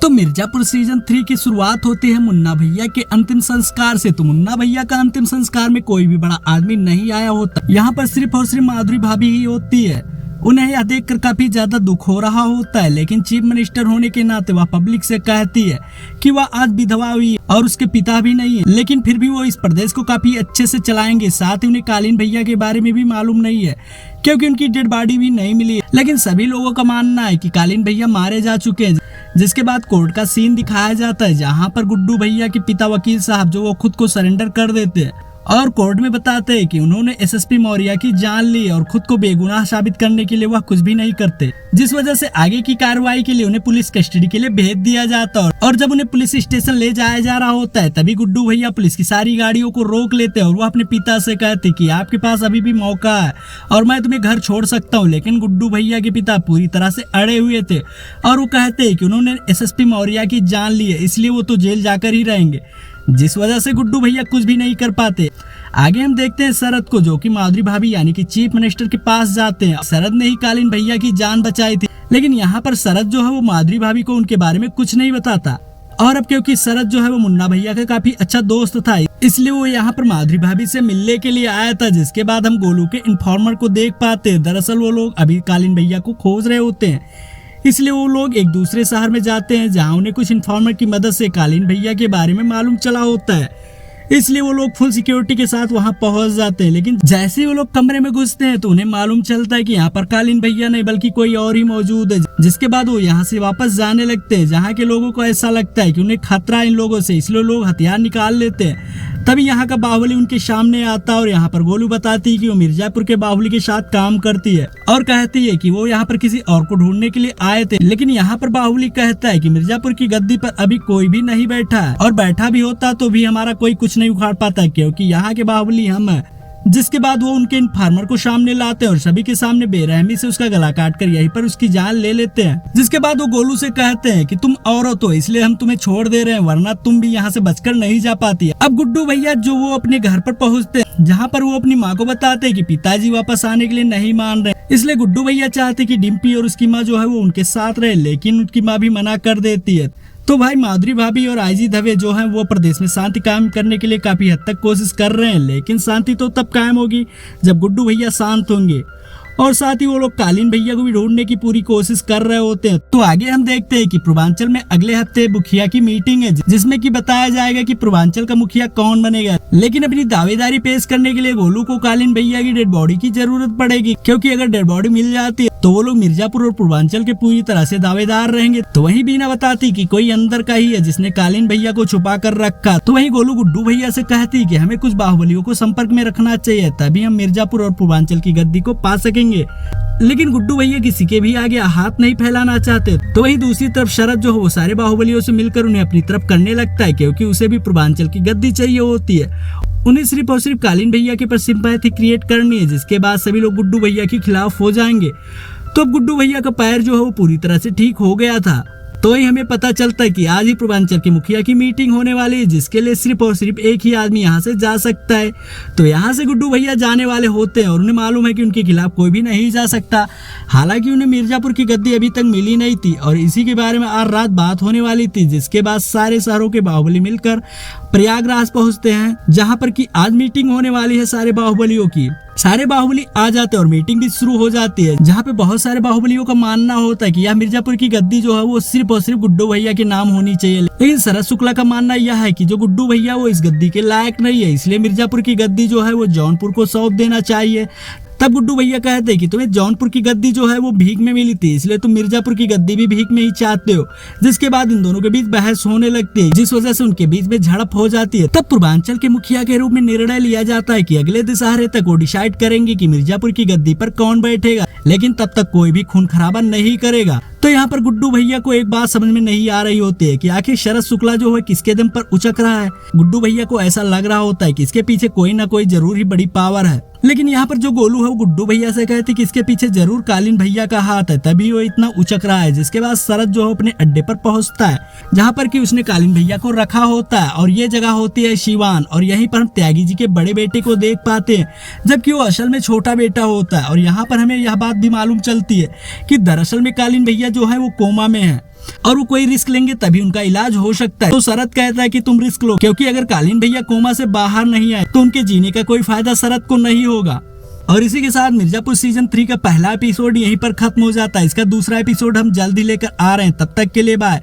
तो मिर्जापुर सीजन 3 की शुरुआत होती है मुन्ना भैया के अंतिम संस्कार से। तो मुन्ना भैया का अंतिम संस्कार में कोई भी बड़ा आदमी नहीं आया होता। यहाँ पर सिर्फ और सिर्फ माधुरी भाभी ही होती है। उन्हें यह देखकर काफी ज्यादा दुख हो रहा होता है, लेकिन चीफ मिनिस्टर होने के नाते वह पब्लिक से कहती है कि वह आज विधवा हुई है और उसके पिता भी नहीं है, लेकिन फिर भी वो इस प्रदेश को काफी अच्छे से चलाएंगे। साथ ही उन्हें कालीन भैया के बारे में भी मालूम नहीं है, क्योंकि उनकी डेड बॉडी भी नहीं मिली है। लेकिन सभी लोगों का मानना है कि कालीन भैया मारे जा चुके हैं। जिसके बाद कोर्ट का सीन दिखाया जाता है, जहाँ पर गुड्डू भैया के पिता वकील साहब जो वो खुद को सरेंडर कर देते हैं और कोर्ट में बताते हैं कि उन्होंने एसएसपी मौर्य की जान ली और खुद को बेगुनाह साबित करने के लिए वह कुछ भी नहीं करते, जिस वजह से आगे की कार्रवाई के लिए उन्हें पुलिस कस्टडी के लिए भेज दिया जाता है। और जब उन्हें पुलिस स्टेशन ले जाया जा रहा होता है, तभी गुड्डू भैया पुलिस की सारी गाड़ियों को रोक लेते हैं और वो अपने पिता से कहते कि आपके पास अभी भी मौका है और मैं तुम्हें घर छोड़ सकता हूँ। लेकिन गुड्डू भैया के पिता पूरी तरह से अड़े हुए थे और वो कहते कि उन्होंने एसएसपी मौर्य की जान ली है, इसलिए वो तो जेल जाकर ही रहेंगे, जिस वजह से गुड्डू भैया कुछ भी नहीं कर पाते। आगे हम देखते हैं शरद को, जो कि माधुरी भाभी यानी कि चीफ मिनिस्टर के पास जाते हैं। शरद ने ही कालीन भैया की जान बचाई थी, लेकिन यहाँ पर शरद जो है वो माधुरी भाभी को उनके बारे में कुछ नहीं बताता। और अब क्योंकि शरद जो है वो मुन्ना भैया का काफी अच्छा दोस्त था, इसलिए वो यहाँ पर माधुरी भाभी से मिलने के लिए आया था। जिसके बाद हम गोलू के इन्फॉर्मर को देख पाते हैं। दरअसल वो लोग अभी कालीन भैया को खोज रहे होते हैं, इसलिए वो लोग एक दूसरे शहर में जाते हैं, जहाँ उन्हें कुछ इन्फॉर्मर की मदद से कालीन भैया के बारे में मालूम चला होता है। इसलिए वो लोग फुल सिक्योरिटी के साथ वहां पहुंच जाते हैं। लेकिन जैसे ही वो लोग कमरे में घुसते हैं तो उन्हें मालूम चलता है कि यहाँ पर कालीन भैया नहीं बल्कि कोई और ही मौजूद है। जिसके बाद वो यहाँ से वापस जाने लगते हैं। जहाँ के लोगों को ऐसा लगता है कि उन्हें खतरा है इन लोगों से, इसलिए लोग हथियार निकाल लेते हैं। तभी यहाँ का बाहुबली उनके सामने आता है और यहाँ पर गोलू बताती है कि वो मिर्जापुर के बाहुबली के साथ काम करती है और कहती है कि वो यहाँ पर किसी और को ढूंढने के लिए आए थे। लेकिन यहाँ पर बाहुबली कहता है कि मिर्जापुर की गद्दी पर अभी कोई भी नहीं बैठा है और बैठा भी होता तो भी हमारा कोई कुछ नहीं उखाड़ पाता, क्योंकि यहाँ के बाहुबली हम है। जिसके बाद वो उनके इन्फॉर्मर को सामने लाते हैं और सभी के सामने बेरहमी से उसका गला काट कर यहीं पर उसकी जान ले लेते हैं। जिसके बाद वो गोलू से कहते हैं कि तुम औरत हो, इसलिए हम तुम्हें छोड़ दे रहे हैं, वरना तुम भी यहाँ से बचकर नहीं जा पाती। अब गुड्डू भैया जो वो अपने घर पर पहुँचते हैं, जहाँ पर वो अपनी माँ को बताते हैं कि पिताजी वापस आने के लिए नहीं मान रहे, इसलिए गुड्डू भैया चाहते कि डिम्पी और उसकी माँ जो है वो उनके साथ रहे, लेकिन उनकी माँ भी मना कर देती है। तो भाई माधुरी भाभी और आईजी दवे जो हैं वो प्रदेश में शांति कायम करने के लिए काफी हद तक कोशिश कर रहे हैं, लेकिन शांति तो तब कायम होगी जब गुड्डू भैया शांत होंगे। और साथ ही वो लोग कालीन भैया को भी ढूंढने की पूरी कोशिश कर रहे होते हैं। तो आगे हम देखते हैं कि पूर्वांचल में अगले हफ्ते मुखिया की मीटिंग है, जिसमें कि बताया जाएगा कि पूर्वांचल का मुखिया कौन बनेगा। लेकिन अपनी दावेदारी पेश करने के लिए गोलू को कालीन भैया की डेड बॉडी की जरूरत पड़ेगी, क्योंकि अगर डेड बॉडी मिल जाती है तो वो लोग मिर्जापुर और पूर्वांचल के पूरी तरह से दावेदार रहेंगे। तो वहीं बीना बताती कि कोई अंदर का ही है जिसने कालीन भैया को छुपा कर रखा। तो वहीं गोलू गुड्डू भैया से कहती कि हमें कुछ बाहुबलियों को संपर्क में रखना चाहिए, तभी हम मिर्जापुर और पूर्वांचल की गद्दी को पा सकेंगे। लेकिन गुड्डू भैया किसी के भी आगे हाथ नहीं फैलाना चाहते। तो वहीं दूसरी तरफ शरद जो है वो सारे बाहुबलियों से मिलकर उन्हें अपनी तरफ करने लगता है, क्योंकि उसे भी पूर्वांचल की गद्दी चाहिए होती है। उन्हें सिर्फ और सिर्फ कालीन भैया के पर सिंपैथी क्रिएट करनी है, जिसके बाद सभी लोग गुड्डू भैया के खिलाफ हो जाएंगे। तो अब गुड्डू भैया का पैर जो है वो पूरी तरह से ठीक हो गया था। तो ही हमें पता चलता है कि आज ही पूर्वांचल की मुखिया की मीटिंग होने वाली है, जिसके लिए सिर्फ और सिर्फ एक ही आदमी यहाँ से जा सकता है। तो यहाँ से गुड्डू भैया जाने वाले होते हैं और उन्हें मालूम है कि उनके खिलाफ कोई भी नहीं जा सकता। हालांकि उन्हें मिर्जापुर की गद्दी अभी तक मिली नहीं थी और इसी के बारे में आज रात बात होने वाली थी। जिसके बाद सारे शहरों के बाहुबली मिलकर प्रयागराज पहुंचते हैं, जहाँ पर की आज मीटिंग होने वाली है सारे बाहुबलियों की। सारे बाहुबली आ जाते हैं और मीटिंग भी शुरू हो जाती है, जहाँ पे बहुत सारे बाहुबलियों का मानना होता है कि यह मिर्जापुर की गद्दी जो है वो सिर्फ और सिर्फ गुड्डू भैया के नाम होनी चाहिए। लेकिन शरद शुक्ला का मानना यह है कि जो गुड्डू भैया वो इस गद्दी के लायक नहीं है, इसलिए मिर्जापुर की गद्दी जो है वो जौनपुर को सौंप देना चाहिए। तब गुड्डू भैया कहते हैं कि तुम्हें जौनपुर की गद्दी जो है वो भीख में मिली थी, इसलिए तुम मिर्जापुर की गद्दी भी भीख में ही चाहते हो। जिसके बाद इन दोनों के बीच बहस होने लगती है, जिस वजह से उनके बीच में झड़प हो जाती है। तब पूर्वांचल के मुखिया के रूप में निर्णय लिया जाता है कि अगले दशहरे तक वो डिसाइड करेंगे कि मिर्जापुर की गद्दी पर कौन बैठेगा, लेकिन तब तक कोई भी खून खराबा नहीं करेगा। तो यहाँ पर गुड्डू भैया को एक बात समझ में नहीं आ रही होती है कि आखिर शरद शुक्ला जो है किसके दम पर उचक रहा है। गुड्डू भैया को ऐसा लग रहा होता है कि इसके पीछे कोई ना कोई जरूर ही बड़ी पावर है। लेकिन यहाँ पर जो गोलू है वो गुड्डू भैया से कहती कि इसके पीछे जरूर कालीन भैया का हाथ है, तभी वो इतना उचक रहा है। जिसके बाद शरद जो है अपने अड्डे पर पहुंचता है, जहाँ पर कि उसने कालीन भैया को रखा होता है और ये जगह होती है शिवान। और यहीं पर हम त्यागी जी के बड़े बेटे को देख पाते हैं, जबकि वो असल में छोटा बेटा होता है। और यहाँ पर हमें यह बात भी मालूम चलती है कि दरअसल में कालीन भैया जो है वो कोमा में है और वो कोई रिस्क लेंगे तभी उनका इलाज हो सकता है। तो शरद कहता है कि तुम रिस्क लो, क्योंकि अगर कालीन भैया कोमा से बाहर नहीं आए तो उनके जीने का कोई फायदा शरद को नहीं होगा। और इसी के साथ मिर्जापुर सीजन 3 का पहला एपिसोड यहीं पर खत्म हो जाता है। इसका दूसरा एपिसोड हम जल्दी लेकर आ रहे हैं, तब तक के लिए बाय।